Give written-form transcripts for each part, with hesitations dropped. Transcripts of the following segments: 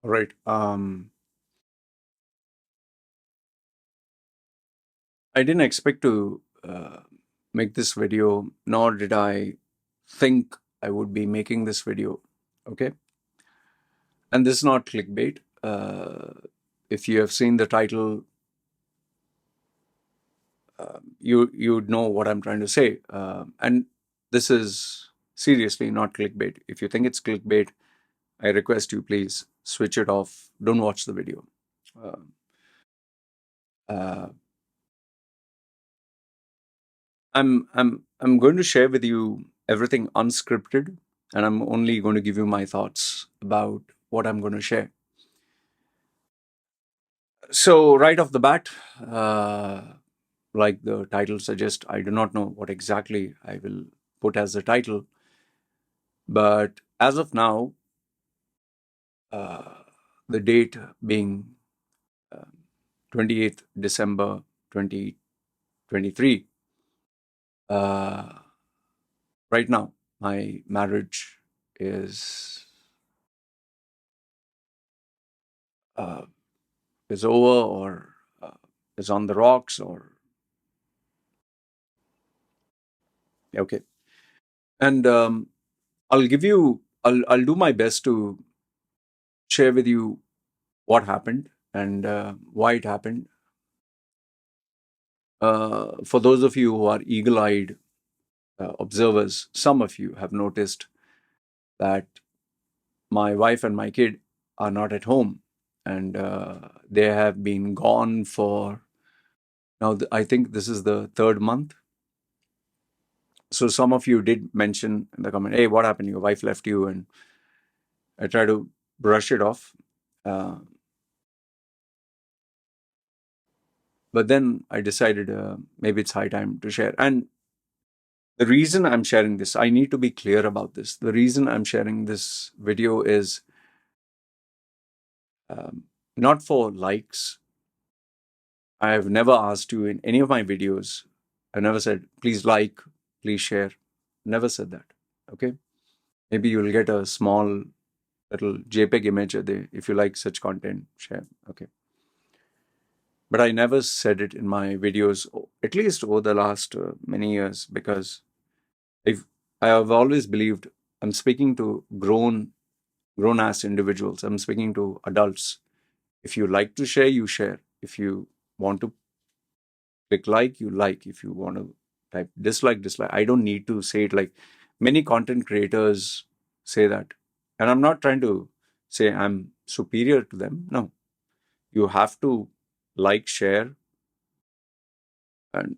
All right. I didn't expect to make this video, nor did I think I would be making this video. Okay. And this is not clickbait. If you have seen the title, you'd know what I'm trying to say. And this is seriously not clickbait. If you think it's clickbait, I request you please switch it off. Don't watch the video. Uh, uh, I'm going to share with you everything unscripted, and I'm only going to give you my thoughts about what I'm going to share. So right off the bat, uh, like the title suggests, I do not know what exactly I will put as the title, but as of now, uh, the date being uh, 28th December 2023, right now my marriage is uh, is over, or is on the rocks, or okay. And I'll do my best to share with you what happened and why it happened. For those of you who are eagle-eyed observers, some of you have noticed that my wife and my kid are not at home, and they have been gone for now. I think this is the third month. So some of you did mention in the comment, "Hey, what happened? Your wife left you," and I try to brush it off. Uh, but then I decided maybe it's high time to share. And the reason I'm sharing this, I need to be clear about this. The reason I'm sharing this video is not for likes. I have never asked you in any of my videos, I never said, please like, please share. Never said that. Okay. Maybe you'll get a small little JPEG image there. If you like such content, share. Okay. But I never said it in my videos, at least over the last many years, because I've, I have always believed I'm speaking to grown ass individuals. I'm speaking to adults. If you like to share, you share. If you want to click like, you like. If you want to type dislike, dislike. I don't need to say it like many content creators say that. And I'm not trying to say I'm superior to them. No. You have to like, share, and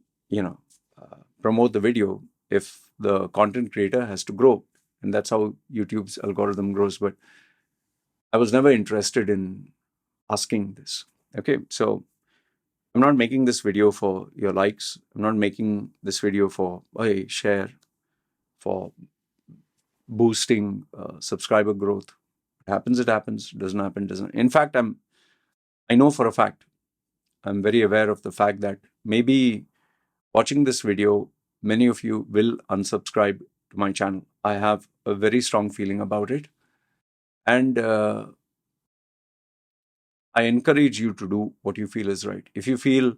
promote the video if the content creator has to grow, and that's how YouTube's algorithm grows. But I was never interested in asking this. Okay, so I'm not making this video for your likes. I'm not making this video for hey, share, for boosting subscriber growth. It happens, it happens. Doesn't happen, doesn't. In fact, I know for a fact, I'm very aware of the fact that maybe watching this video, many of you will unsubscribe to my channel. I have a very strong feeling about it. And I encourage you to do what you feel is right. If you feel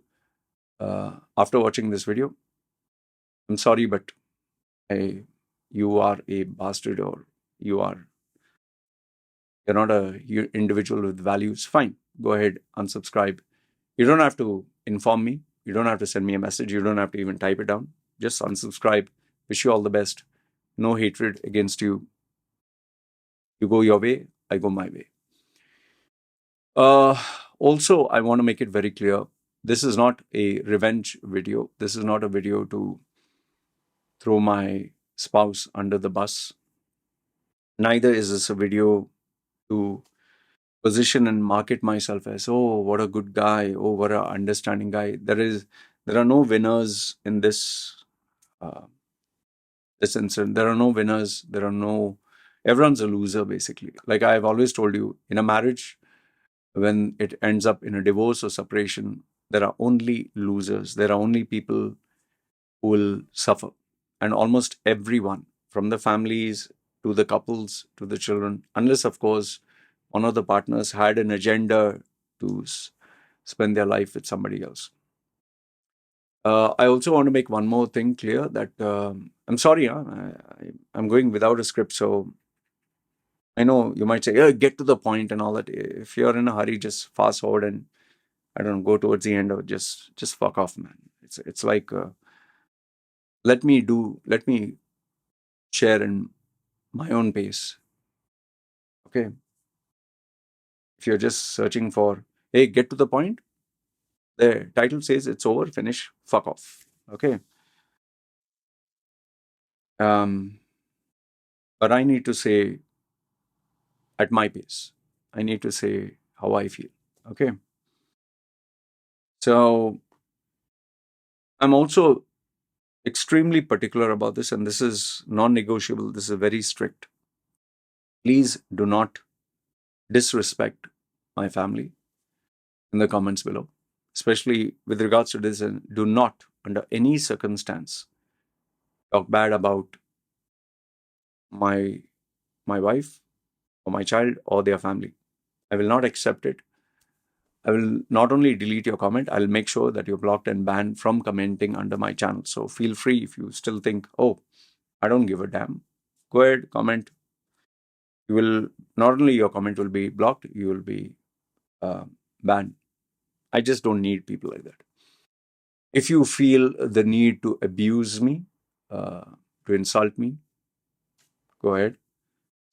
after watching this video, I'm sorry, but you are a bastard, or you're not a individual with values, fine. Go ahead, unsubscribe. You don't have to inform me. You don't have to send me a message. You don't have to even type it down. Just unsubscribe. Wish you all the best. No hatred against you. You go your way, I go my way. Also, I want to make it very clear. This is not a revenge video. This is not a video to throw my spouse under the bus. Neither is this a video to position and market myself as, oh, what a good guy, oh, what a understanding guy. There are no winners in uh, this incident. There are no winners. Everyone's a loser basically. Like I've always told you, in a marriage, when it ends up in a divorce or separation, there are only losers. There are only people who will suffer. And almost everyone, from the families to the couples to the children, unless, of course, one of the partners had an agenda to spend their life with somebody else. I also want to make one more thing clear that I'm sorry, I'm going without a script, so I know you might say, yeah, get to the point and all that. If you're in a hurry, just fast forward and I don't know, go towards the end or just fuck off, man. It's like let me share in my own pace. Okay. If you're just searching for, hey, get to the point, the title says it's over, finish, fuck off. Okay. But I need to say at my pace. I need to say how I feel. Okay. So I'm also extremely particular about this, and this is non-negotiable. This is very strict. Please do not disrespect my family in the comments below, especially with regards to this. And do not, under any circumstance, talk bad about my wife or my child or their family. I will not accept it. I will not only delete your comment, I'll make sure that you're blocked and banned from commenting under my channel. So feel free if you still think, oh, I don't give a damn. Go ahead, comment. You will, not only your comment will be blocked, you will be banned. I just don't need people like that. If you feel the need to abuse me, to insult me, go ahead.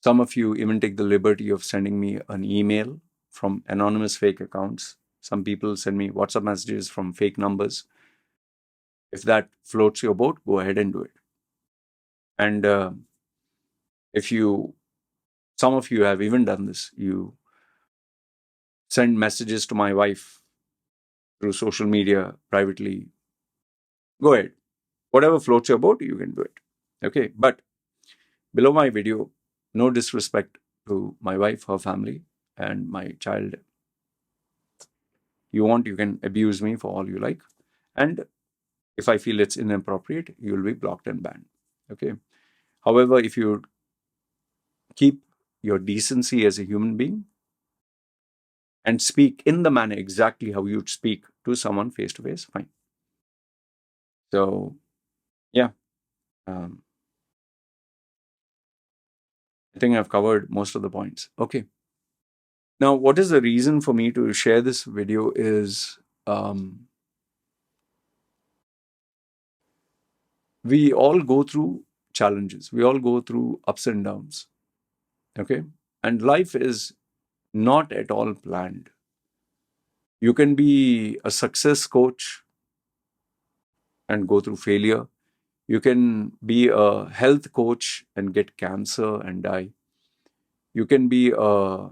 Some of you even take the liberty of sending me an email from anonymous fake accounts. Some people send me WhatsApp messages from fake numbers. If that floats your boat, go ahead and do it. And some of you have even done this. You send messages to my wife through social media privately. Go ahead. Whatever floats your boat, you can do it. Okay. But below my video, no disrespect to my wife, her family, and my child. You can abuse me for all you like. And if I feel it's inappropriate, you will be blocked and banned. Okay. However, if you keep your decency as a human being and speak in the manner exactly how you'd speak to someone face to face, fine. So, yeah. I think I've covered most of the points. Okay. Now, what is the reason for me to share this video is we all go through challenges. We all go through ups and downs. Okay. And life is not at all planned. You can be a success coach and go through failure. You can be a health coach and get cancer and die. You can be a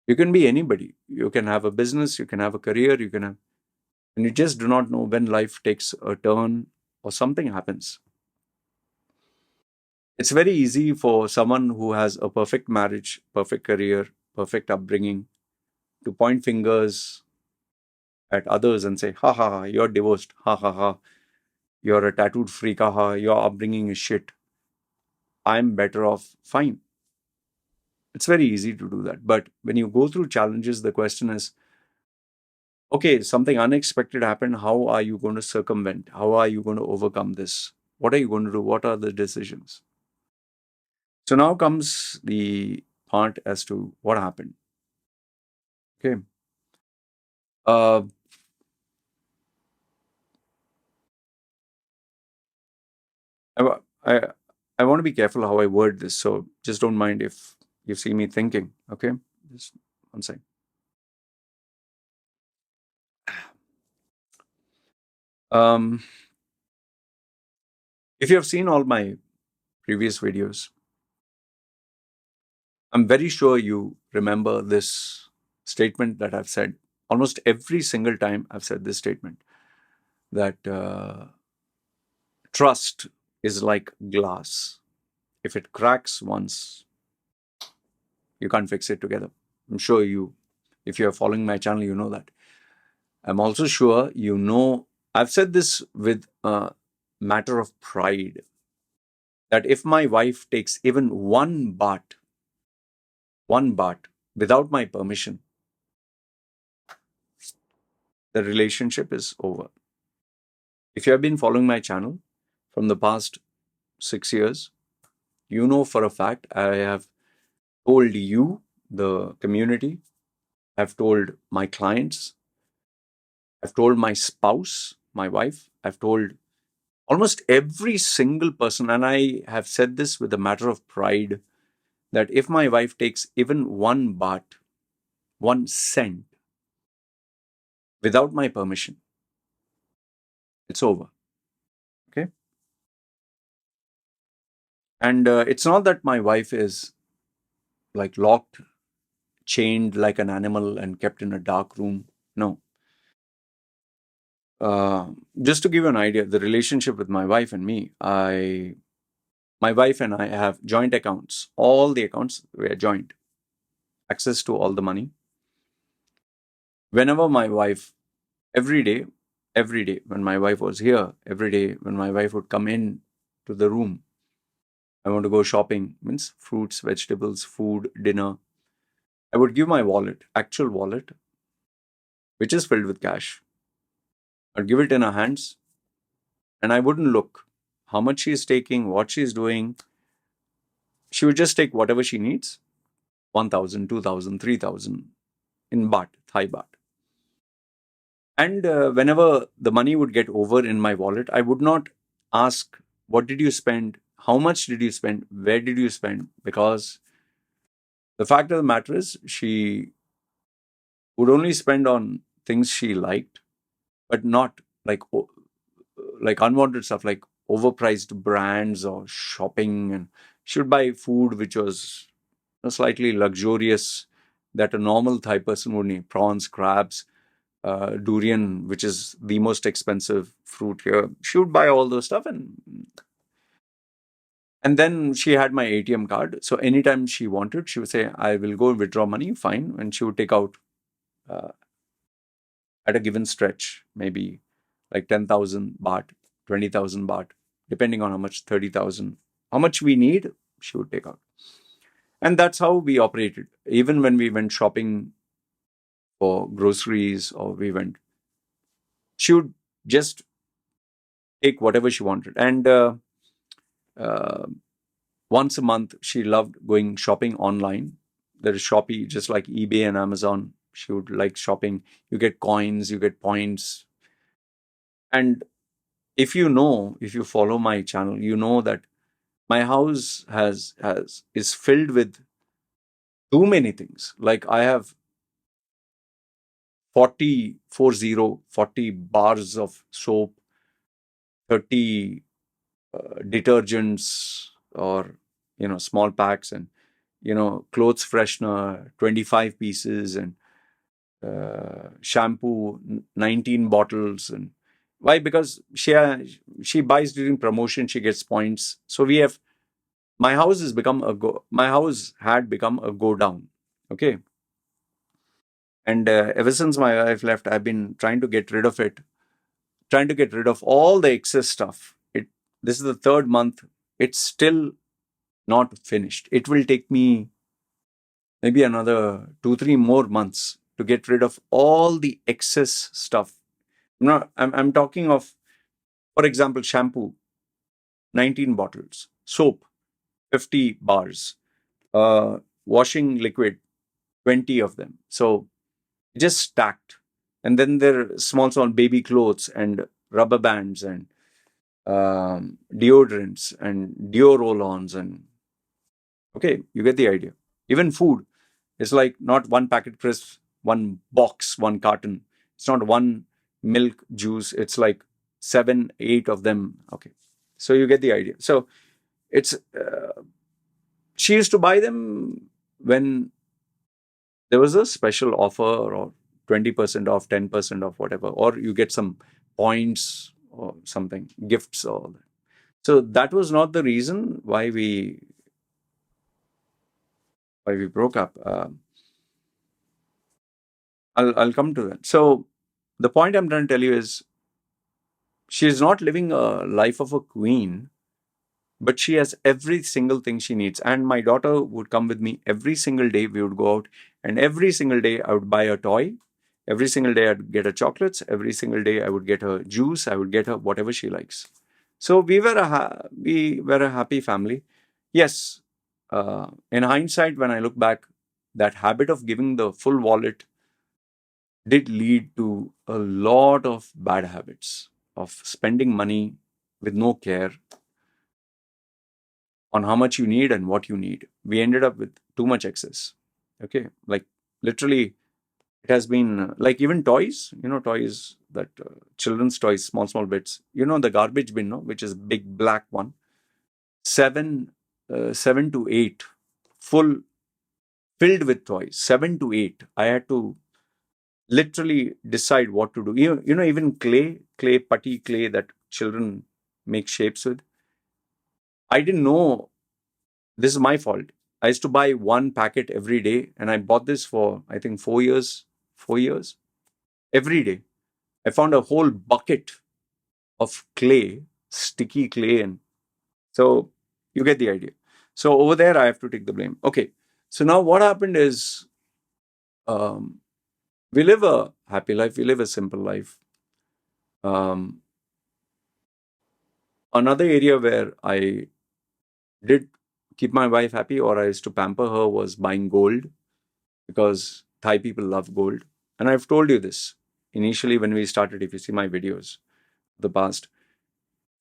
you can be anybody. You can have a business, you can have a career, and you just do not know when life takes a turn or something happens. It's very easy for someone who has a perfect marriage, perfect career, perfect upbringing to point fingers at others and say, ha ha ha, you're divorced, ha ha ha, you're a tattooed freak, ha ha, your upbringing is shit. I'm better off, fine. It's very easy to do that. But when you go through challenges, the question is, okay, something unexpected happened. How are you going to circumvent? How are you going to overcome this? What are you going to do? What are the decisions? So now comes the part as to what happened. Okay. Uh, I, I, I want to be careful how I word this, so just don't mind if you see me thinking. Okay. Just one second. If you have seen all my previous videos, I'm very sure you remember this statement that I've said almost every single time I've said this statement, that trust is like glass. If it cracks once, you can't fix it together. I'm sure if you're following my channel, you know that. I'm also sure you know, I've said this with a matter of pride. that if my wife takes even one baht without my permission, the relationship is over. If you have been following my channel from the past 6 years, you know for a fact I have told you, the community, I've told my clients, I've told my spouse, my wife, I've told almost every single person, and I have said this with a matter of pride, that if my wife takes even 1 baht, 1 cent, without my permission, it's over. Okay? And it's not that my wife is like locked, chained like an animal and kept in a dark room. No. Just to give you an idea, the relationship with my wife and me, my wife and I have joint accounts. All the accounts were joint. Access to all the money. Whenever my wife, every day, when my wife was here, every day when my wife would come in to the room, I want to go shopping, means fruits, vegetables, food, dinner, I would give my wallet, actual wallet, which is filled with cash. I'd give it in her hands and I wouldn't look how much she's taking, what she's doing. She would just take whatever she needs, 1,000, 2,000, 3,000 in baht, Thai baht. And whenever the money would get over in my wallet, I would not ask, what did you spend? How much did you spend? Where did you spend? Because the fact of the matter is, she would only spend on things she liked, but not like unwanted stuff, like overpriced brands or shopping. And she would buy food which was slightly luxurious that a normal Thai person would need. Prawns, crabs, durian, which is the most expensive fruit here. She would buy all those stuff, and then she had my ATM card. So anytime she wanted, she would say, I will go withdraw money, fine. And she would take out uh, at a given stretch, maybe like 10,000 baht, 20,000 baht, depending on how much, 30,000, how much we need, she would take out. And that's how we operated. Even when we went shopping for groceries or we went, she would just take whatever she wanted. And uh, once a month, she loved going shopping online. There is Shopee, just like eBay and Amazon. She would like shopping. You get coins, you get points. And if you follow my channel, you know that my house is filled with too many things. Like I have 40 bars of soap, 30 detergents, or small packs, and clothes freshener, 25 pieces, and shampoo, 19 bottles. And why? Because she buys during promotion, she gets points. So we have, my house had become a go down. Okay. And ever since my wife left, I've been trying to get rid of it, trying to get rid of all the excess stuff. This is the third month. It's still not finished. It will take me maybe another 2-3 more months to get rid of all the excess stuff. I'm talking of, for example, shampoo, 19 bottles, soap, 50 bars, washing liquid, 20 of them. So just stacked. And then there are small baby clothes and rubber bands and deodorants and deo roll-ons. And okay, you get the idea. Even food. It's like not one packet crisps, one box, one carton. It's not one milk juice. It's like 7, 8 of them. Okay. So you get the idea. So it's, she used to buy them when there was a special offer, or 20% off, 10% off, whatever, or you get some points or something, gifts or all that. So that was not the reason why we broke up. I'll come to that. So the point I'm trying to tell you is, she is not living a life of a queen but she has every single thing she needs. And my daughter would come with me every single day. We would go out, and every single day I would buy a toy. Every single day I'd get her chocolates. Every single day I would get her juice. I would get her whatever she likes. So we were a happy family. Yes, in hindsight, when I look back, that habit of giving the full wallet did lead to a lot of bad habits of spending money with no care on how much you need and what you need. We ended up with too much excess. Okay, like literally, it has been like even toys. Toys that children's toys, small bits. The garbage bin, no, which is big black one. 7 to 8 full filled with toys. 7 to 8. I had to literally decide what to do. Even clay, putty clay that children make shapes with. I didn't know this is my fault. I used to buy one packet every day, and I bought this for I think 4 years. 4 years every day. I found a whole bucket of clay, sticky clay, and so you get the idea. So over there, I have to take the blame. Okay. So now what happened is um, we live a happy life. We live a simple life. Um, Another area where I did keep my wife happy or I used to pamper her was buying gold because Thai people love gold. And I've told you this initially when we started, if you see my videos, the past.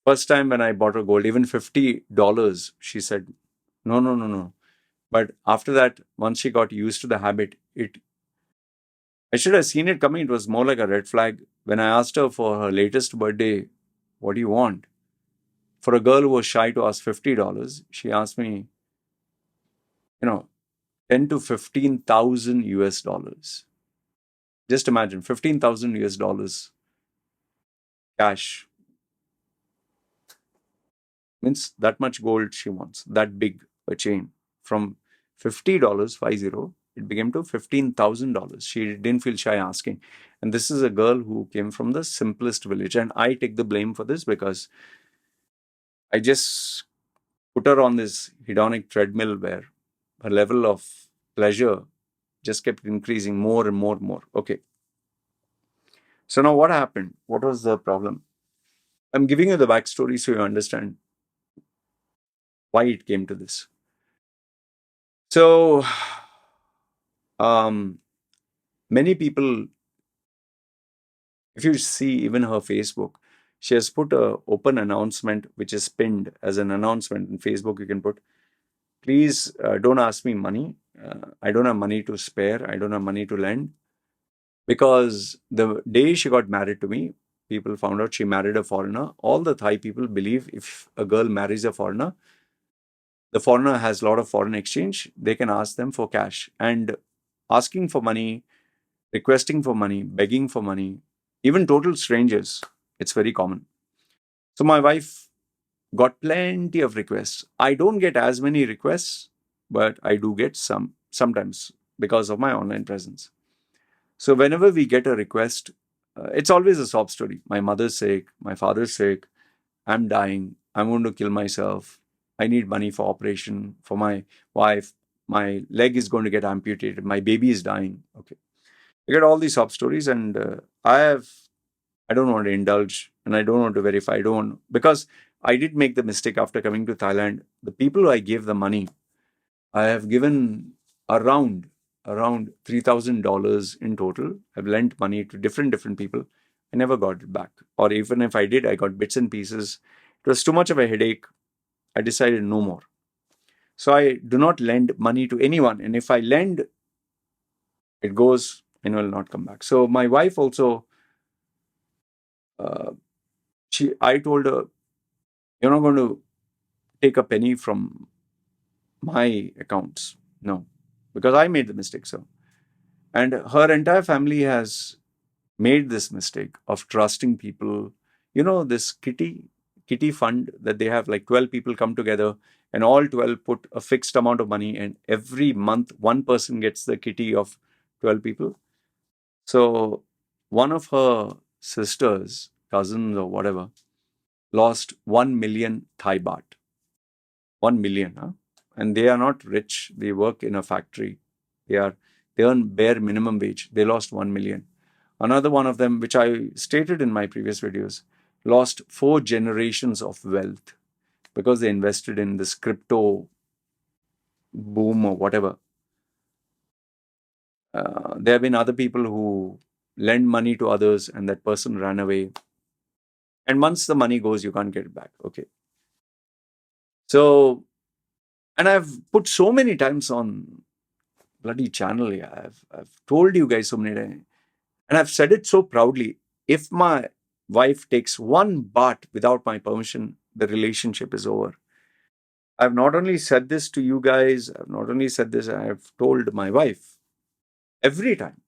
First time when I bought her gold, even $50, she said, no, no, no, no. But after that, once she got used to the habit, I should have seen it coming. It was more like a red flag. When I asked her for her latest birthday, what do you want? For a girl who was shy to ask $50, she asked me, you know, 10 to 15,000 US dollars. Just imagine 15,000 US dollars cash means that much gold she wants, that big a chain. From $50, 50, it became to $15,000. She didn't feel shy asking. And this is a girl who came from the simplest village. And I take the blame for this because I just put her on this hedonic treadmill where her level of pleasure just kept increasing more and more and more. Okay. So now what happened? What was the problem? I'm giving you the backstory so you understand why it came to this. So, many people, if you see even her Facebook, she has put a open announcement which is pinned as an announcement in Facebook. You can put, please don't ask me money. I don't have money to spare. I don't have money to lend. Because the day she got married to me, people found out she married a foreigner. All the Thai people believe if a girl marries a foreigner, the foreigner has a lot of foreign exchange, they can ask them for cash. And asking for money, requesting for money, begging for money, even total strangers, it's very common. So my wife got plenty of requests. I don't get as many requests, but I do get some sometimes because of my online presence. So whenever we get a request, it's always a sob story. My mother's sick, my father's sick, I'm dying, I'm going to kill myself, I need money for operation, for my wife, my leg is going to get amputated, my baby is dying. Okay. I get all these sob stories, and I don't want to indulge and I don't want to verify. I don't want, because I did make the mistake after coming to Thailand. The people who I gave the money, I have given around $3,000 in total. I've lent money to different people. I never got it back. Or even if I did, I got bits and pieces. It was too much of a headache. I decided no more. So I do not lend money to anyone. And if I lend, it goes and will not come back. So my wife also, uh, I told her, you're not going to take a penny from my accounts. No, because I made the mistake. So, and her entire family has made this mistake of trusting people. This kitty fund that they have, like 12 people come together and all 12 put a fixed amount of money, and every month one person gets the kitty of 12 people. So one of her sisters, cousins or whatever, lost 1 million Thai baht. 1 million, huh? And they are not rich. They work in a factory. They earn bare minimum wage. They lost 1 million. Another one of them, which I stated in my previous videos, lost 4 generations of wealth because they invested in this crypto boom or whatever. There have been other people who lend money to others and that person ran away. And once the money goes, you can't get it back. Okay. So, and I've put so many times on bloody channel. Yeah, I've told you guys so many times. And I've said it so proudly. If my wife takes 1 baht without my permission, the relationship is over. I've not only said this to you guys, I've not only said this, I've told my wife every time.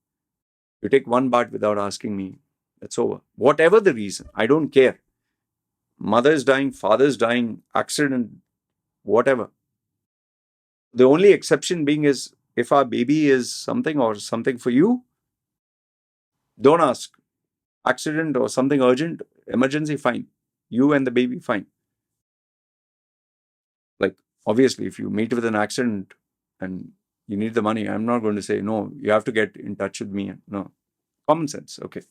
You take 1 baht without asking me, it's over. Whatever the reason, I don't care. Mother is dying, father is dying, accident, whatever. The only exception being is if our baby is something or something for you, don't ask. Accident or something urgent, emergency, fine. You and the baby, fine. Like, obviously, if you meet with an accident and you need the money, I'm not going to say, no, you have to get in touch with me. No. Common sense, okay.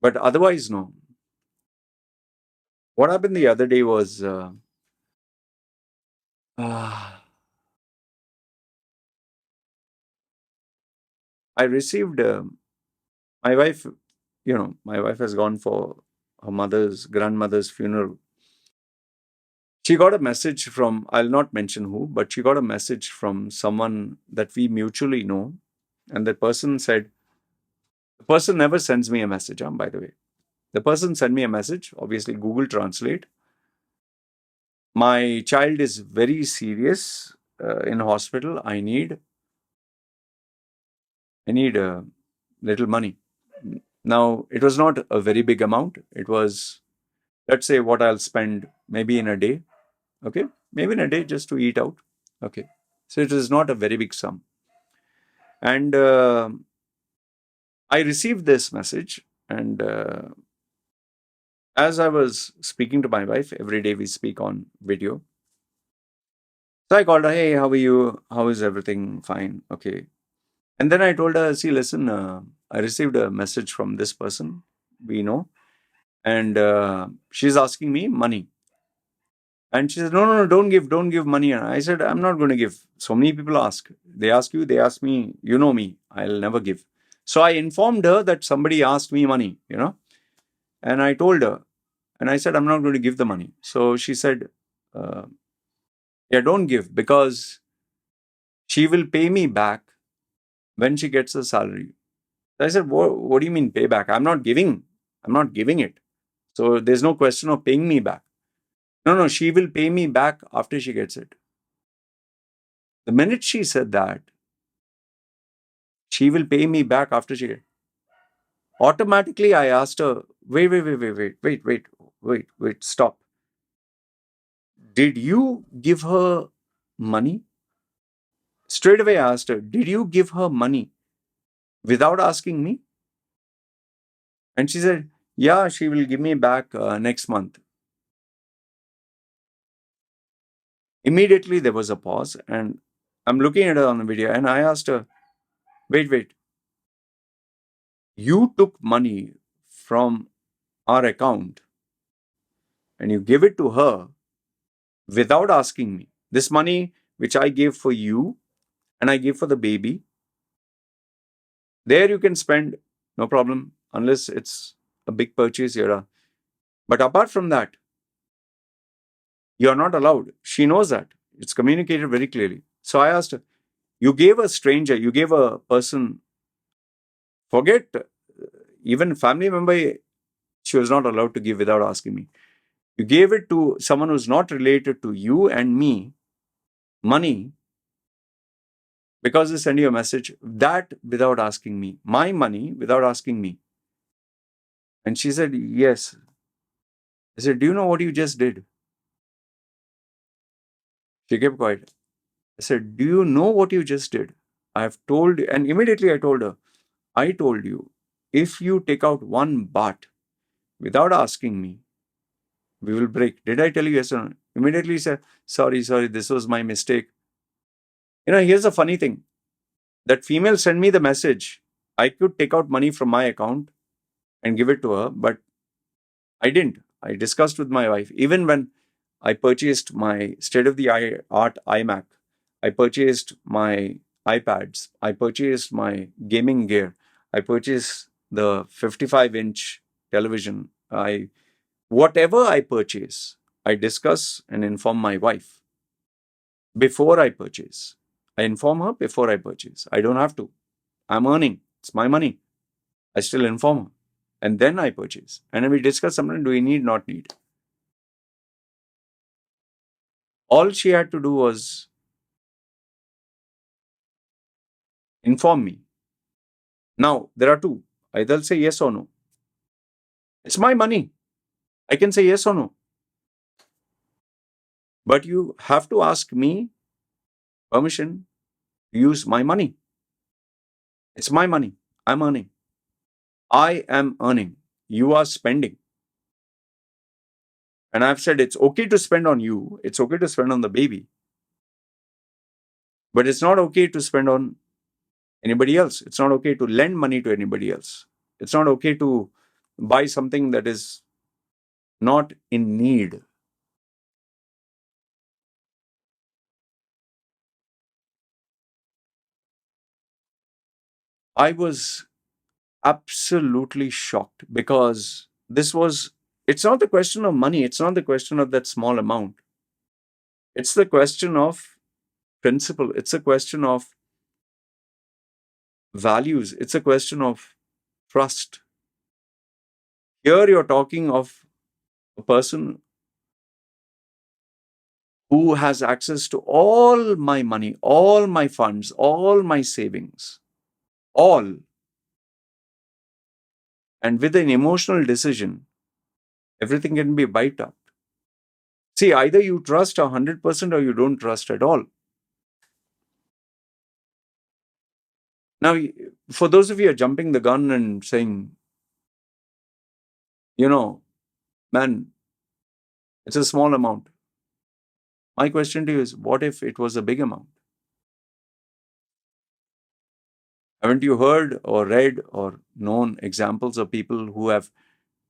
But otherwise, no. What happened the other day was, I received, my wife, my wife has gone for her grandmother's funeral. She got a message from, I'll not mention who, but she got a message from someone that we mutually know. And that person said, the person never sends me a message, by the way. The person sent me a message, obviously Google Translate. My child is very serious in hospital. I need a little money. Now, it was not a very big amount. It was, let's say, what I'll spend maybe in a day. Okay. Maybe in a day just to eat out. Okay. So it is not a very big sum. And I received this message. And as I was speaking to my wife, every day we speak on video. So I called her, hey, how are you? How is everything? Fine. Okay. And then I told her, see, listen, I received a message from this person we know. And she's asking me money. And she said, no, don't give money. And I said, I'm not going to give. So many people ask. They ask you, they ask me, you know me, I'll never give. So I informed her that somebody asked me money, and I told her, and I said, I'm not going to give the money. So she said, yeah, don't give because she will pay me back when she gets a salary. I said, what do you mean pay back? I'm not giving it. So there's no question of paying me back. No, she will pay me back after she gets it. The minute she said that, she will pay me back after she gets it. Automatically, I asked her, wait, stop. Did you give her money? Straight away, I asked her, did you give her money without asking me? And she said, yeah, she will give me back next month. Immediately, there was a pause, and I'm looking at her on the video, and I asked her, wait. You took money from our account and you give it to her without asking me. This money which I gave for you and I gave for the baby, there you can spend, no problem, unless it's a big purchase here. But apart from that, you are not allowed. She knows that. It's communicated very clearly. So I asked her, you gave a stranger, you gave a person, forget even family member, she was not allowed to give without asking me. You gave it to someone who's not related to you and me, money, because they send you a message, that without asking me, my money without asking me. And she said, yes. I said, do you know what you just did? She kept quiet. I said, do you know what you just did? I have told you, and immediately I told her, I told you, if you take out 1 baht without asking me, We will break. Did I tell you yes or no? Immediately say, sorry, this was my mistake. Here's the funny thing. That female sent me the message. I could take out money from my account and give it to her, but I didn't. I discussed with my wife. Even when I purchased my state-of-the-art iMac, I purchased my iPads, I purchased my gaming gear, I purchased the 55-inch television. Whatever I purchase, I discuss and inform my wife before I purchase. I inform her before I purchase. I don't have to. I'm earning. It's my money. I still inform her. And then I purchase. And then we discuss something, do we need, not need. All she had to do was inform me. Now, there are two. Either say yes or no. It's my money. I can say yes or no. But you have to ask me permission to use my money. It's my money. I'm earning. I am earning. You are spending. And I've said it's okay to spend on you. It's okay to spend on the baby. But it's not okay to spend on anybody else. It's not okay to lend money to anybody else. It's not okay to buy something that is not in need. I was absolutely shocked because it's not the question of money. It's not the question of that small amount. It's the question of principle. It's a question of values. It's a question of trust. Here you're talking of a person who has access to all my money, all my funds, all my savings, all. And with an emotional decision, everything can be wiped out. See, either you trust 100% or you don't trust at all. Now, for those of you who are jumping the gun and saying, man, it's a small amount. My question to you is, what if it was a big amount? Haven't you heard or read or known examples of people who have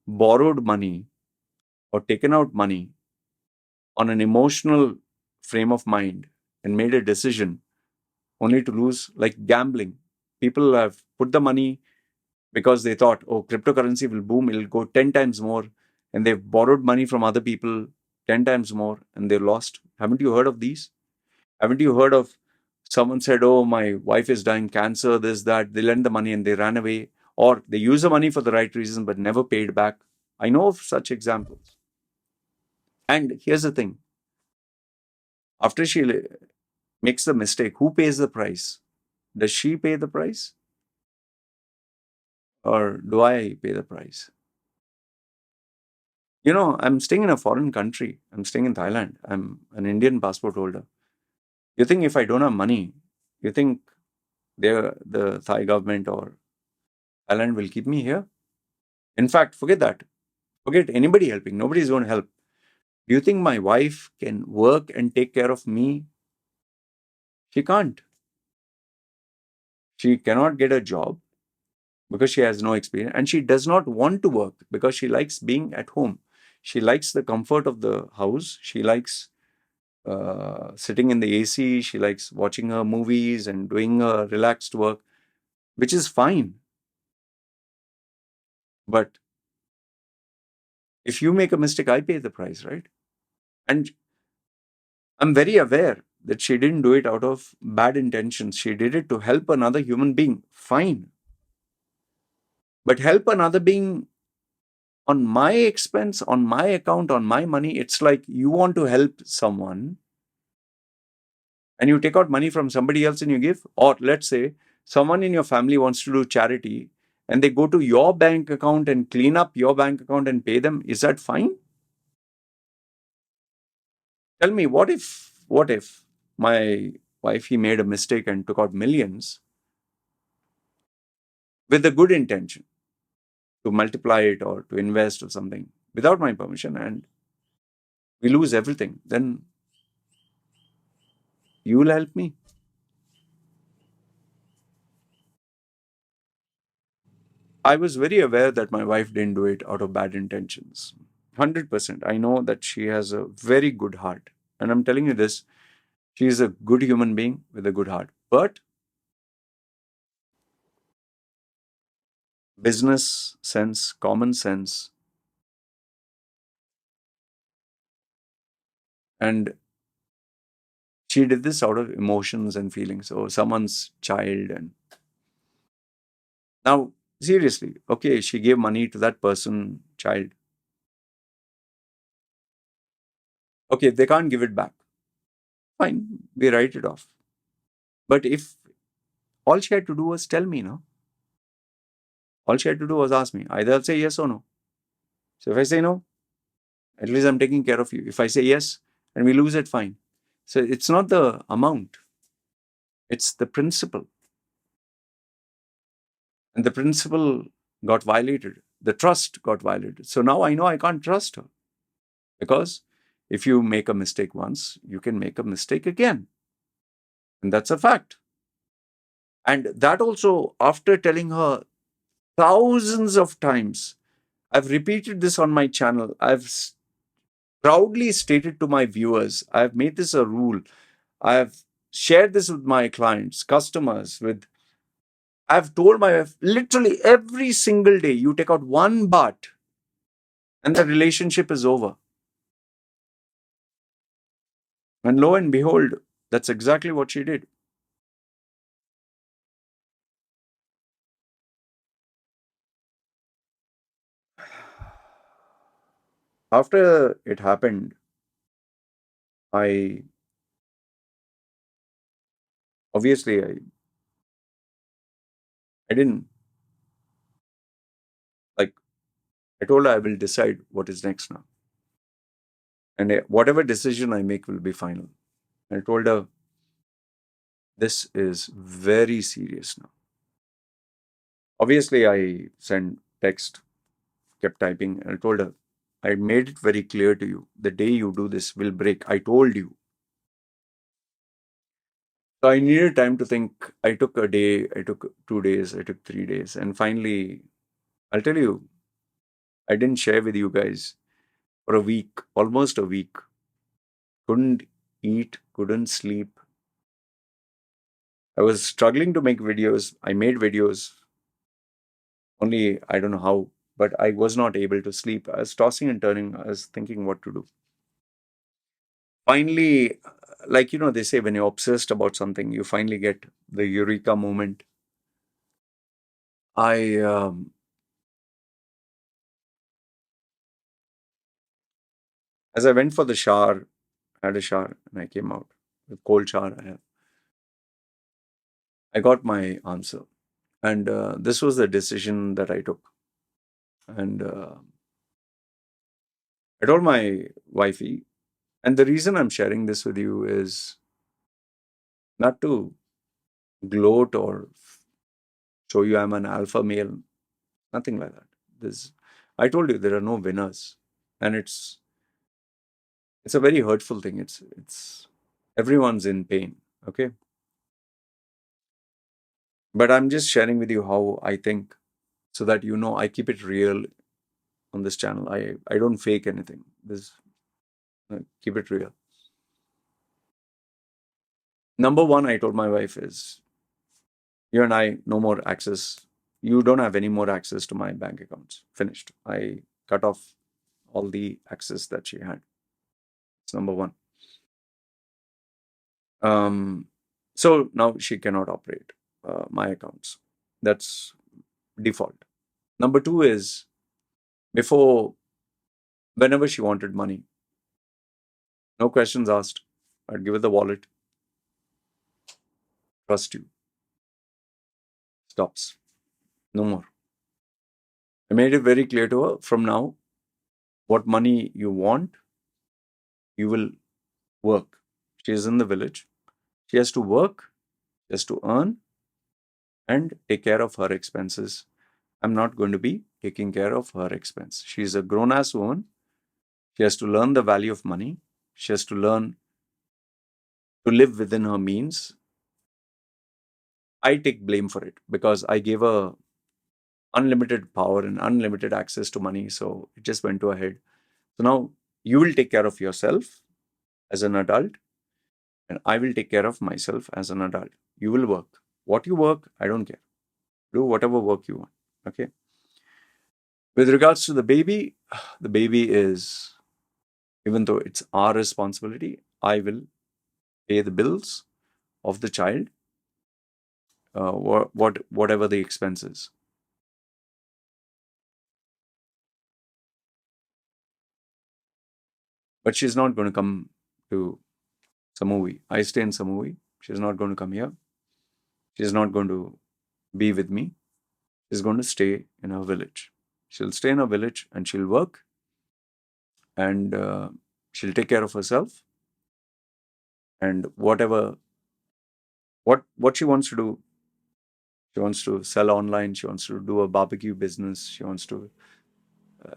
borrowed money or taken out money on an emotional frame of mind and made a decision only to lose, like gambling? People have put the money because they thought, oh, cryptocurrency will boom, it'll go 10 times more. And they've borrowed money from other people 10 times more and they lost. Haven't you heard of these? Haven't you heard of someone said, oh, my wife is dying cancer, this, that. They lent the money and they ran away. Or they used the money for the right reason but never paid back. I know of such examples. And here's the thing. After she makes the mistake, who pays the price? Does she pay the price? Or do I pay the price? I'm staying in a foreign country. I'm staying in Thailand. I'm an Indian passport holder. You think if I don't have money, you think the Thai government or Thailand will keep me here? In fact, forget that. Forget anybody helping. Nobody's going to help. Do you think my wife can work and take care of me? She can't. She cannot get a job because she has no experience. And she does not want to work because she likes being at home. She likes the comfort of the house. She likes sitting in the AC. She likes watching her movies and doing her relaxed work, which is fine. But if you make a mistake, I pay the price, right? And I'm very aware that she didn't do it out of bad intentions. She did it to help another human being. Fine. But help another being on my expense, on my account, on my money. It's like you want to help someone and you take out money from somebody else and you give. Or let's say someone in your family wants to do charity and they go to your bank account and clean up your bank account and pay them. Is that fine? Tell me, what if my wife, he made a mistake and took out millions with a good intention to multiply it or to invest or something without my permission, and we lose everything, then you will help me. I was very aware that my wife didn't do it out of bad intentions. 100%. I know that she has a very good heart. And I'm telling you this, she is a good human being with a good heart. But business sense, common sense, and she did this out of emotions and feelings. Oh, someone's child. And now, seriously, okay, she gave money to that person, child. Okay, they can't give it back. Fine, we write it off. But if all she had to do was tell me, no? All she had to do was ask me. Either I'll say yes or no. So if I say no, at least I'm taking care of you. If I say yes and we lose it, fine. So it's not the amount, it's the principle. And the principle got violated. The trust got violated. So now I know I can't trust her. Because if you make a mistake once, you can make a mistake again. And that's a fact. And that also, after telling her thousands of times, I've repeated this on my channel. I've proudly stated to my viewers, I've made this a rule. I've shared this with my clients, customers, I've told my wife literally every single day, you take out one baht and the relationship is over. And lo and behold, that's exactly what she did. After it happened, I obviously I didn't like I told her I will decide what is next now. And whatever decision I make will be final. And I told her this is very serious now. Obviously, I sent text, kept typing, and I told her, I made it very clear to you. The day you do this will break. I told you. So I needed time to think. I took a day, I took 2 days, I took 3 days. And finally, I'll tell you, I didn't share with you guys for a week, almost a week. Couldn't eat, couldn't sleep. I was struggling to make videos. I made videos. Only I don't know how, but I was not able to sleep. I was tossing and turning. I was thinking what to do. Finally, like they say when you're obsessed about something, you finally get the eureka moment. I As I went for the shower, had a shower, and I came out with cold shower. I got my answer, and this was the decision that I took. And I told my wifey, and the reason I'm sharing this with you is not to gloat or show you I'm an alpha male, nothing like that. This, I told you there are no winners, and it's a very hurtful thing. It's everyone's in pain, okay? But I'm just sharing with you how I think, so that I keep it real on this channel. I don't fake anything. This keep it real. Number one, I told my wife is, you and I, no more access. You don't have any more access to my bank accounts. Finished. I cut off all the access that she had. It's number one. So now she cannot operate my accounts. That's default. Number two is, before, whenever she wanted money, no questions asked, I'd give her the wallet. Trust you. Stops. No more. I made it very clear to her, from now, what money you want, you will work. She is in the village. She has to work, she has to earn, and take care of her expenses. I'm not going to be taking care of her expense. She's a grown ass woman. She has to learn the value of money. She has to learn to live within her means. I take blame for it because I gave her unlimited power and unlimited access to money. So it just went to her head. So now you will take care of yourself as an adult, and I will take care of myself as an adult. You will work. What you work, I don't care. Do whatever work you want. Okay. With regards to the baby is, even though it's our responsibility, I will pay the bills of the child, whatever the expenses. But she's not going to come to Samui. I stay in Samui. She's not going to come here. She's not going to be with me. She's going to stay in her village. She'll stay in her village and she'll work, and she'll take care of herself, and what she wants to do. She wants to sell online. She wants to do a barbecue business. She wants to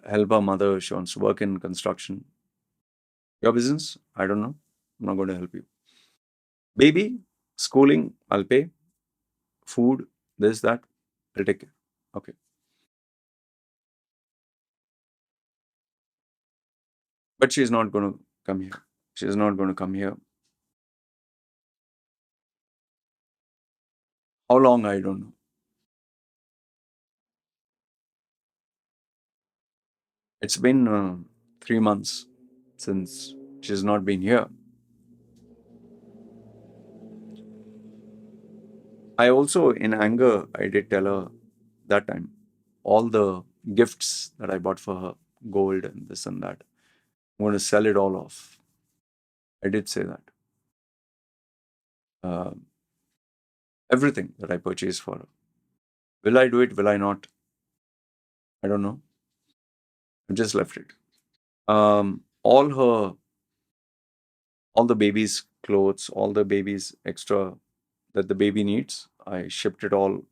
help her mother. She wants to work in construction. Your business? I don't know. I'm not going to help you. Baby, schooling, I'll pay. Food, this, that, I'll take care. Okay. But she's not going to come here. She's not going to come here. How long? I don't know. It's been 3 months since she's not been here. I also, in anger, I did tell her that time all the gifts that I bought for her, gold and this and that, I'm going to sell it all off. I did say that. Uh, Everything that I purchased for her. Will I do it? Will I not? I don't know. I just left it. All the baby's clothes, all the baby's extra that the baby needs, I shipped it all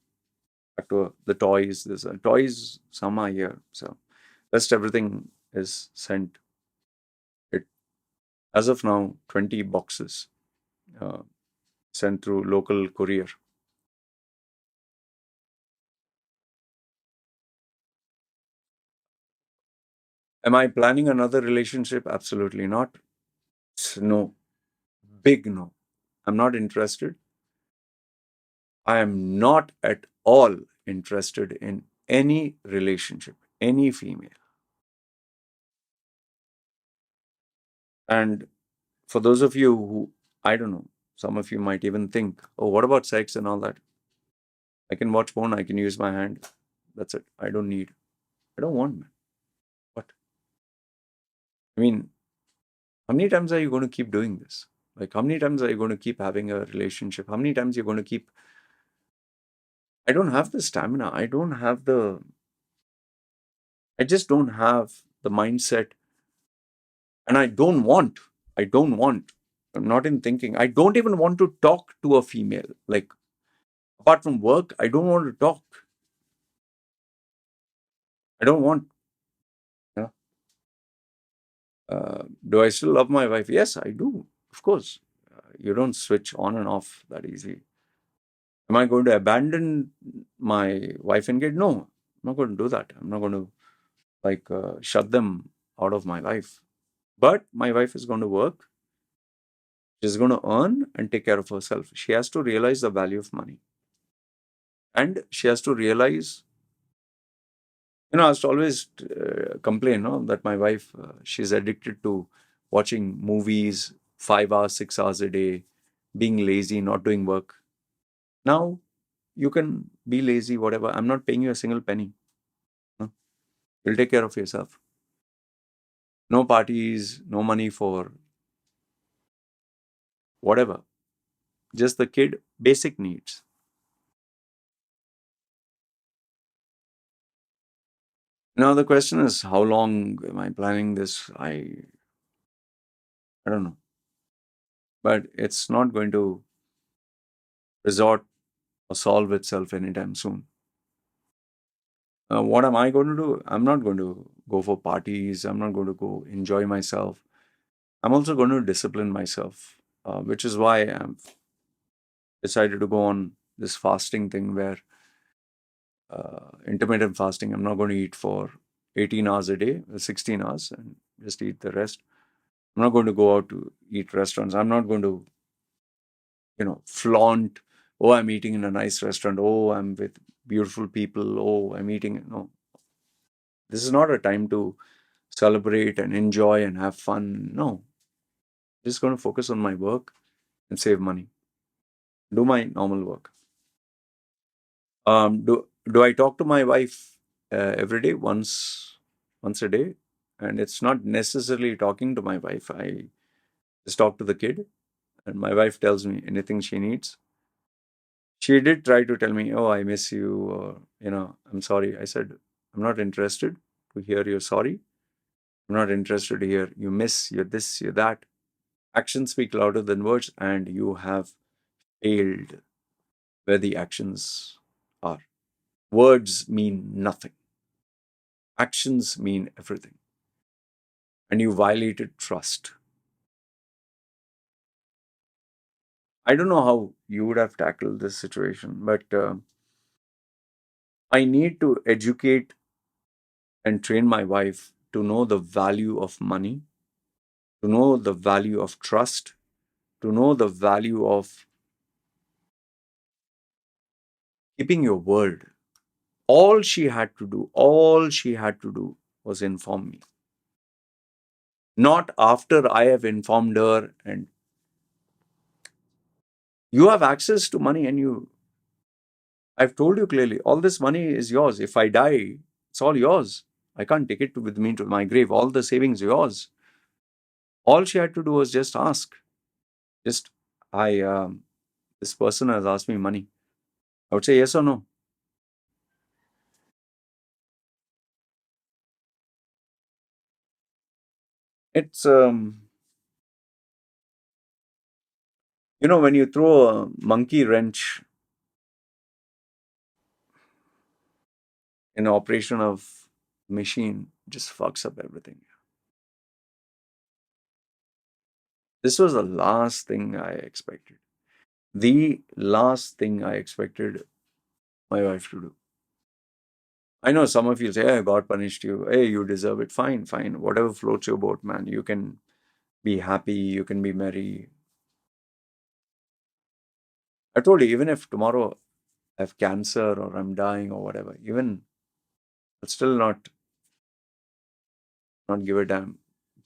back to her. The toys, toys, some are here. So rest everything is sent. It as of now 20 boxes uh, sent through local courier. Am I planning another relationship? Absolutely not. No, big no. I'm not interested. I am not at all interested in any relationship, any female. And for those of you who, I don't know, some of you might even think, oh, what about sex and all that? I can watch porn, I can use my hand. That's it. I don't want, man. What? I mean, how many times are you going to keep doing this? Like, how many times are you going to keep having a relationship? How many times you're going to keep. I don't have the stamina. I just don't have the mindset. And I don't want, I'm not in thinking. I don't even want to talk to a female. Like, apart from work, I don't want to talk. I don't want. You know? Do I still love my wife? Yes, I do. Of course. You don't switch on and off that easy. Am I going to abandon my wife and kid? No, I'm not going to do that. I'm not going to shut them out of my life. But my wife is going to work. She's going to earn and take care of herself. She has to realize the value of money. And she has to realize, I used to always complain, that my wife, she's addicted to watching movies 5 hours, 6 hours a day, being lazy, not doing work. Now, you can be lazy, whatever. I'm not paying you a single penny. No? You'll take care of yourself. No parties, no money for whatever. Just the kid, basic needs. Now, the question is, how long am I planning this? I don't know. But it's not going to resort or solve itself anytime soon. What am I going to do? I'm not going to go for parties. I'm not going to go enjoy myself. I'm also going to discipline myself, which is why I'm decided to go on this fasting thing where intermittent fasting. I'm not going to eat for 18 hours a day, 16 hours, and just eat the rest. I'm not going to go out to eat restaurants. I'm not going to, flaunt, oh, I'm eating in a nice restaurant. Oh, I'm with beautiful people. Oh, I'm eating. No, this is not a time to celebrate and enjoy and have fun. No, just going to focus on my work and save money. Do my normal work. Do I talk to my wife every day, once a day? And it's not necessarily talking to my wife. I just talk to the kid, and my wife tells me anything she needs. She did try to tell me, "Oh, I miss you," or "I'm sorry." I said, "I'm not interested to hear you're sorry. I'm not interested to hear you miss, you're this, you're that." Actions speak louder than words, and you have failed where the actions are. Words mean nothing. Actions mean everything. And you violated trust. I don't know how you would have tackled this situation, but I need to educate and train my wife to know the value of money, to know the value of trust, to know the value of keeping your word. All she had to do was inform me. Not after I have informed her and you have access to money and I've told you clearly, all this money is yours. If I die, it's all yours. I can't take it with me to my grave. All the savings yours. All she had to do was just ask. Just, this person has asked me money. I would say yes or no. It's, when you throw a monkey wrench in operation of machine, just fucks up everything. This was the last thing I expected. The last thing I expected my wife to do. I know some of you say, hey, God punished you. Hey, you deserve it. Fine, fine. Whatever floats your boat, man. You can be happy. You can be merry. I told you, even if tomorrow I have cancer or I'm dying or whatever, even I'll still not give a damn.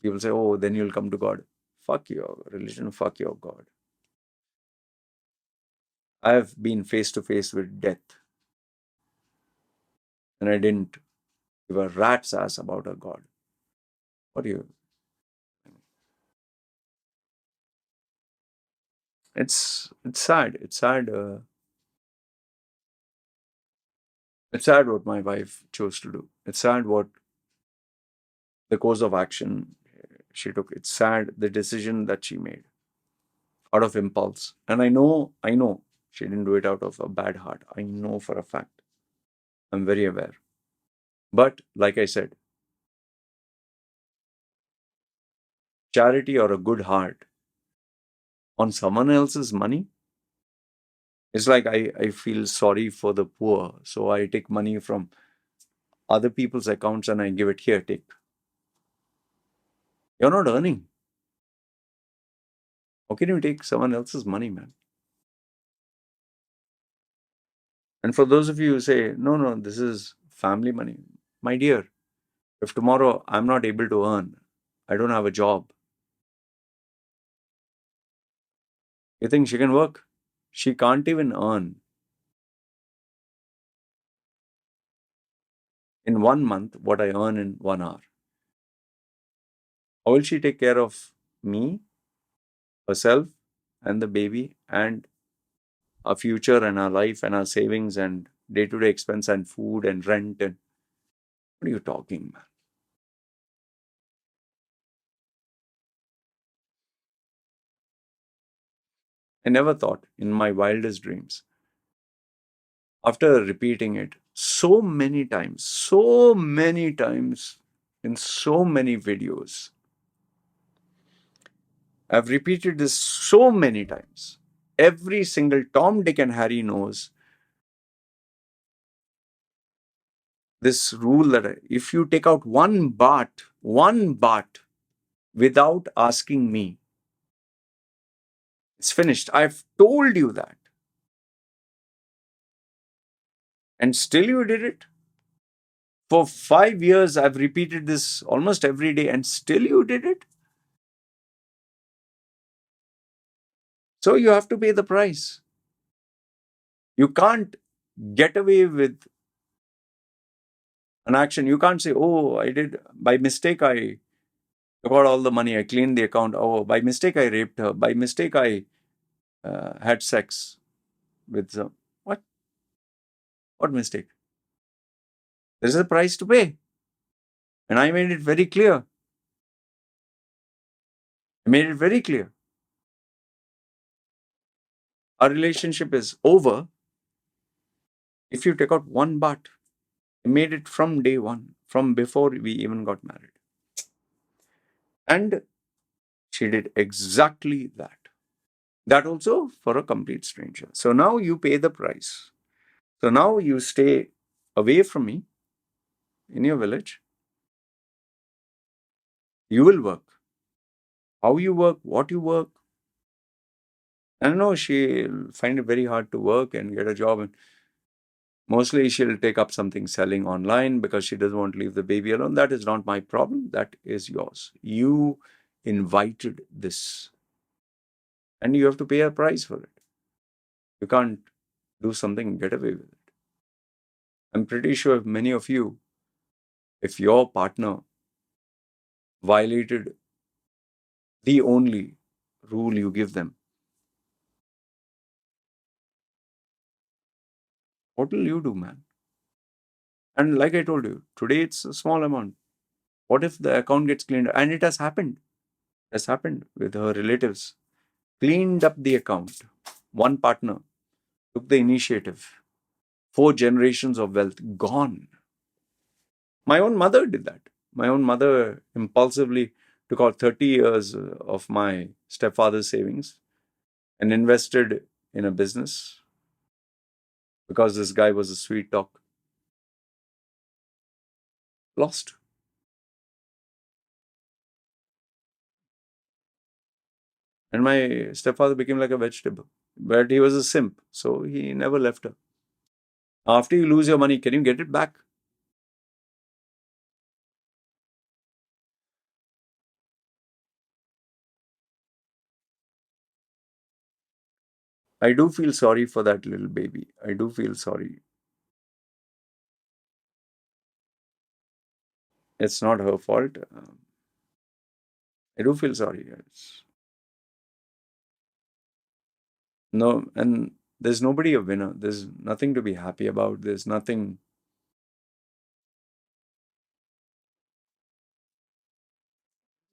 People say, oh, then you'll come to God. Fuck your religion. Fuck your God. I have been face to face with death and I didn't give a rat's ass about a God. What do you? It's sad. It's sad. It's sad what my wife chose to do. It's sad what the course of action she took. It's sad the decision that she made out of impulse. And I know she didn't do it out of a bad heart. I know for a fact. I'm very aware. But like I said, charity or a good heart on someone else's money, it's like I feel sorry for the poor. So I take money from other people's accounts and I give it here, take. You're not earning. How can you take someone else's money, man? And for those of you who say, no, no, this is family money, my dear, if tomorrow I'm not able to earn, I don't have a job, you think she can work? She can't even earn in 1 month what I earn in 1 hour. How will she take care of me, herself, and the baby, and our future, and our life, and our savings, and day to day expense, and food, and rent? And what are you talking, man? I never thought in my wildest dreams, after repeating it so many times, in so many videos. I've repeated this so many times. Every single Tom, Dick, and Harry knows this rule that if you take out one baht without asking me, it's finished. I've told you that. And still you did it. For 5 years, I've repeated this almost every day, and still you did it. So you have to pay the price. You can't get away with an action. You can't say, oh, I did, by mistake, I took out all the money, I cleaned the account. Oh, by mistake, I raped her. By mistake, I had sex with some. What? What mistake? There's a price to pay. And I made it very clear. I made it very clear. Our relationship is over if you take out one baht. I made it from day one, from before we even got married. And she did exactly that. That also for a complete stranger. So now you pay the price. So now you stay away from me in your village. You will work. How you work, what you work. I know she'll find it very hard to work and get a job. And mostly she'll take up something selling online because she doesn't want to leave the baby alone. That is not my problem. That is yours. You invited this. And you have to pay a price for it. You can't do something and get away with it. I'm pretty sure many of you, if your partner violated the only rule you give them, what will you do, man? And like I told you, today it's a small amount. What if the account gets cleaned? And it has happened. It has happened with her relatives. Cleaned up the account. One partner took the initiative. 4 generations of wealth gone. My own mother did that. My own mother impulsively took out 30 years of my stepfather's savings and invested in a business because this guy was a sweet talk. Lost. And my stepfather became like a vegetable. But he was a simp, so he never left her. After you lose your money, can you get it back? I do feel sorry for that little baby. I do feel sorry. It's not her fault. I do feel sorry. No, and there's nobody a winner. There's nothing to be happy about. There's nothing.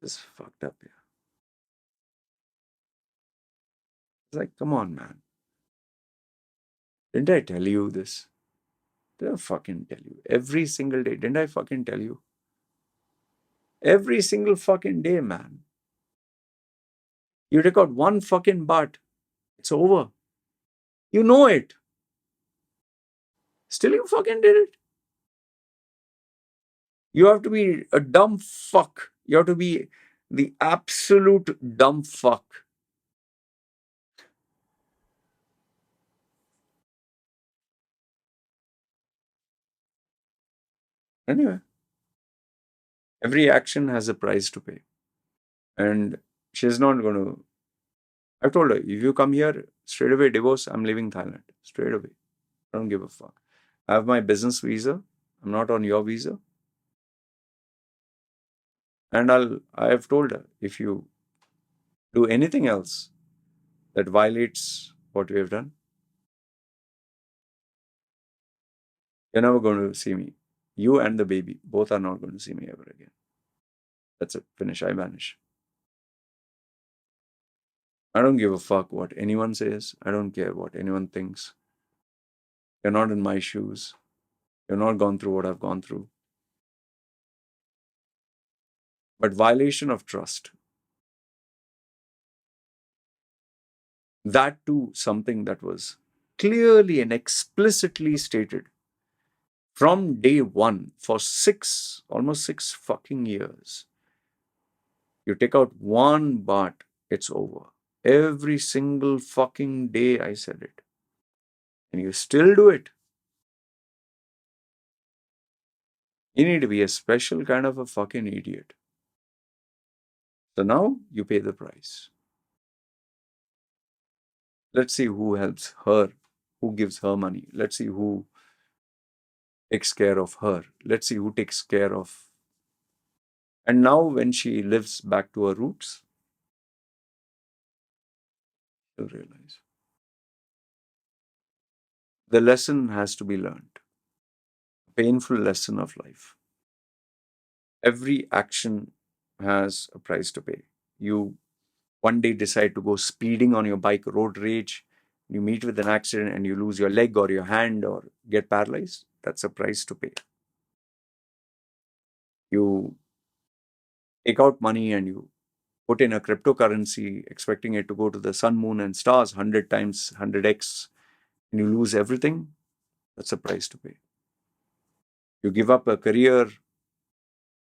It's fucked up here. It's like, come on, man. Didn't I tell you this? Did I fucking tell you? Every single day. Didn't I fucking tell you? Every single fucking day, man. You take out one fucking baht. It's over. You know it. Still you fucking did it. You have to be a dumb fuck. You have to be the absolute dumb fuck. Anyway, every action has a price to pay. And she's not going to. I told her, if you come here, straight away divorce, I'm leaving Thailand. Straight away. I don't give a fuck. I have my business visa. I'm not on your visa. And I have told her, if you do anything else that violates what we have done, you're never going to see me. You and the baby both are not going to see me ever again. That's it. Finish. I vanish. I don't give a fuck what anyone says. I don't care what anyone thinks. You're not in my shoes. You've not gone through what I've gone through. But violation of trust, that too something that was clearly and explicitly stated from day one for almost 6 fucking years. You take out one baht, it's over. Every single fucking day I said it. And you still do it. You need to be a special kind of a fucking idiot. So now you pay the price. Let's see who helps her, who gives her money. Let's see who takes care of her. Let's see who takes care of. And now when she lives back to her roots, she'll realize the lesson has to be learned. A painful lesson of life. Every action has a price to pay. You one day decide to go speeding on your bike, road rage, you meet with an accident and you lose your leg or your hand or get paralyzed. That's a price to pay. You take out money and you put in a cryptocurrency expecting it to go to the sun, moon, and stars 100 times, 100x, and you lose everything. That's a price to pay. You give up a career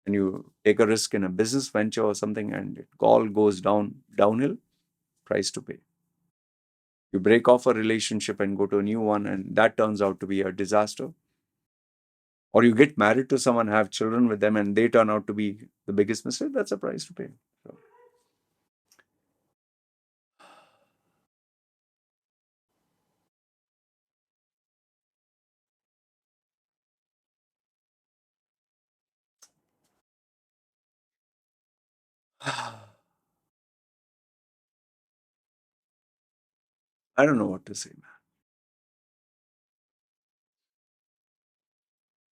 and you take a risk in a business venture or something and it all goes downhill, price to pay. You break off a relationship and go to a new one and that turns out to be a disaster. Or you get married to someone, have children with them, and they turn out to be the biggest mistake. That's a price to pay. So, I don't know what to say, man.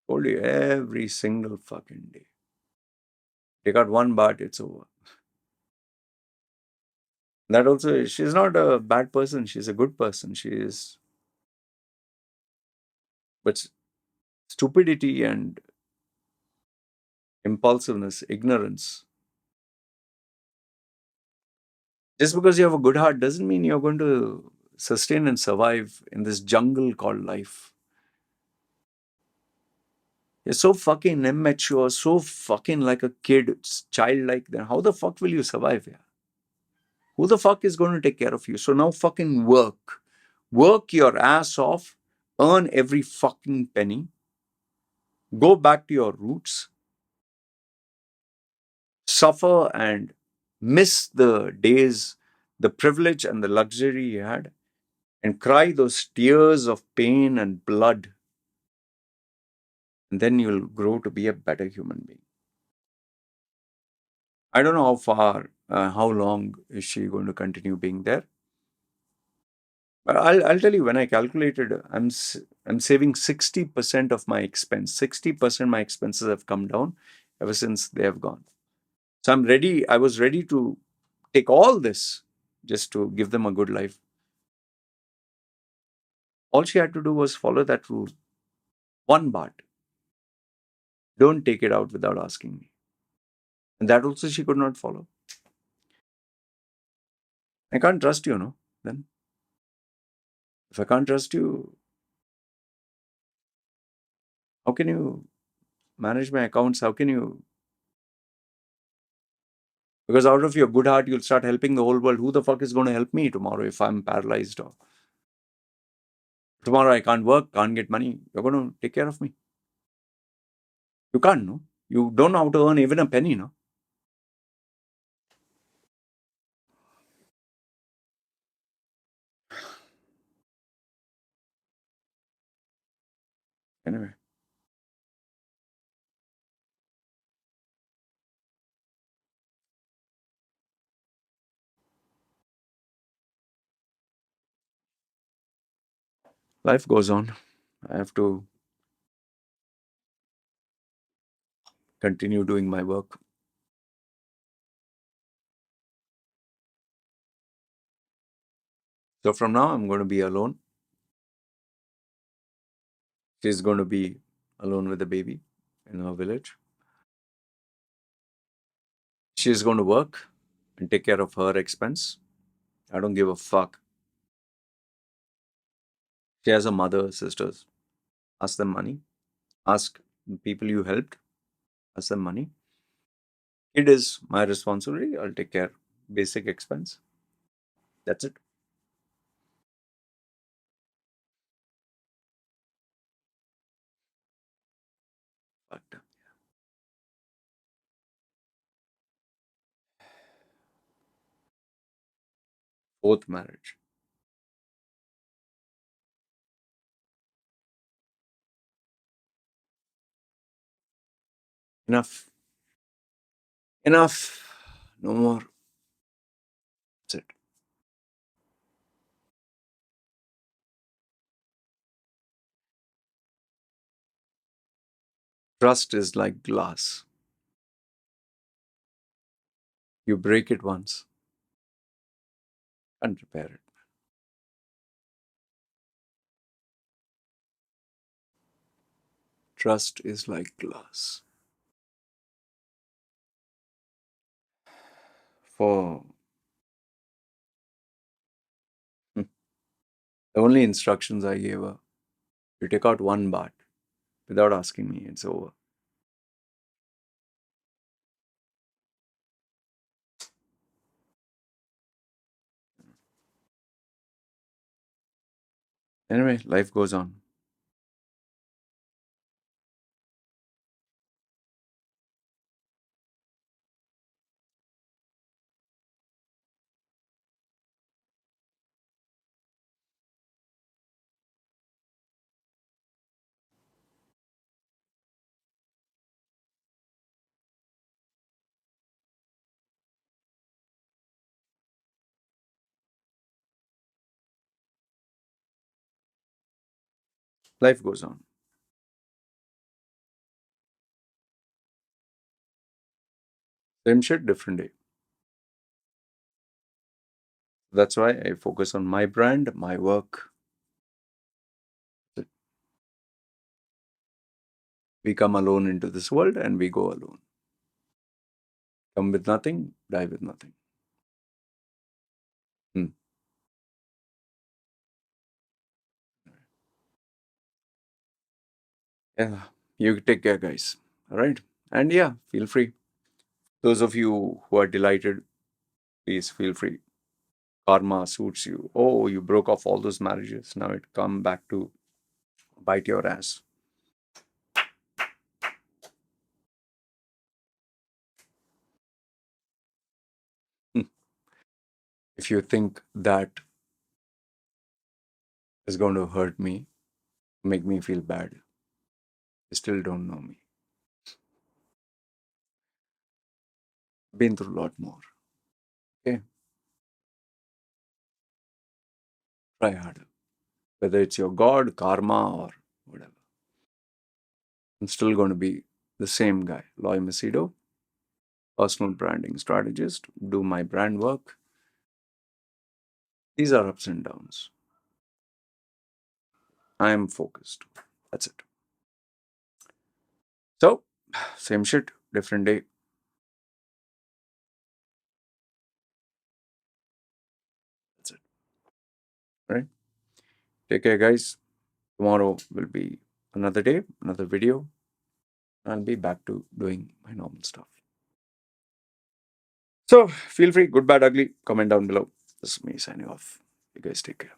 Told you every single fucking day. Take out one baht, it's over. That also, she's not a bad person. She's a good person. She is, but stupidity and impulsiveness, ignorance. Just because you have a good heart doesn't mean you're going to sustain and survive in this jungle called life. You're so fucking immature, so fucking like a kid, childlike. Then how the fuck will you survive here? Who the fuck is going to take care of you? So now fucking work. Work your ass off. Earn every fucking penny. Go back to your roots. Suffer and miss the days, the privilege and the luxury you had. And cry those tears of pain and blood. And then you'll grow to be a better human being. I don't know how far, how long is she going to continue being there. But I'll tell you, when I calculated, I'm saving 60% of my expense. 60% my expenses have come down ever since they have gone. So I'm ready. I was ready to take all this just to give them a good life. All she had to do was follow that rule. 1 baht. Don't take it out without asking me. And that also she could not follow. I can't trust you, no? Then if I can't trust you, how can you manage my accounts? How can you? Because out of your good heart, you'll start helping the whole world. Who the fuck is going to help me tomorrow if I'm paralyzed or tomorrow I can't work, can't get money? You're going to take care of me. You can't, no? You don't know how to earn even a penny, no? Anyway, life goes on. I have to continue doing my work. So from now, I'm going to be alone. She's going to be alone with the baby in her village. She's going to work and take care of her expense. I don't give a fuck. She has a mother, sisters. Ask them money. Ask people you helped. Ask them money. It is my responsibility. I'll take care. Basic expense. That's it. Fucked up. Fourth marriage. Enough. Enough. No more. That's it. Trust is like glass. You break it once and repair it. Trust is like glass. For the only instructions I gave her, you take out one baht without asking me, it's over. Anyway, life goes on. Life goes on. Same shit, different day. That's why I focus on my brand, my work. We come alone into this world and we go alone. Come with nothing, die with nothing. Hmm. Yeah, you take care, guys. All right. And yeah, feel free. Those of you who are delighted, please feel free. Karma suits you. Oh, you broke off all those marriages. Now it come back to bite your ass. Hmm. If you think that is going to hurt me, make me feel bad, you still don't know me. Been through a lot more. Okay, try harder. Whether it's your God, karma, or whatever. I'm still going to be the same guy, Loy Machedo, personal branding strategist, do my brand work. These are ups and downs. I am focused. That's it. So, same shit, different day. That's it. Right? Take care, guys. Tomorrow will be another day, another video. I'll be back to doing my normal stuff. So, feel free, good, bad, ugly, comment down below. This is me signing off. You guys take care.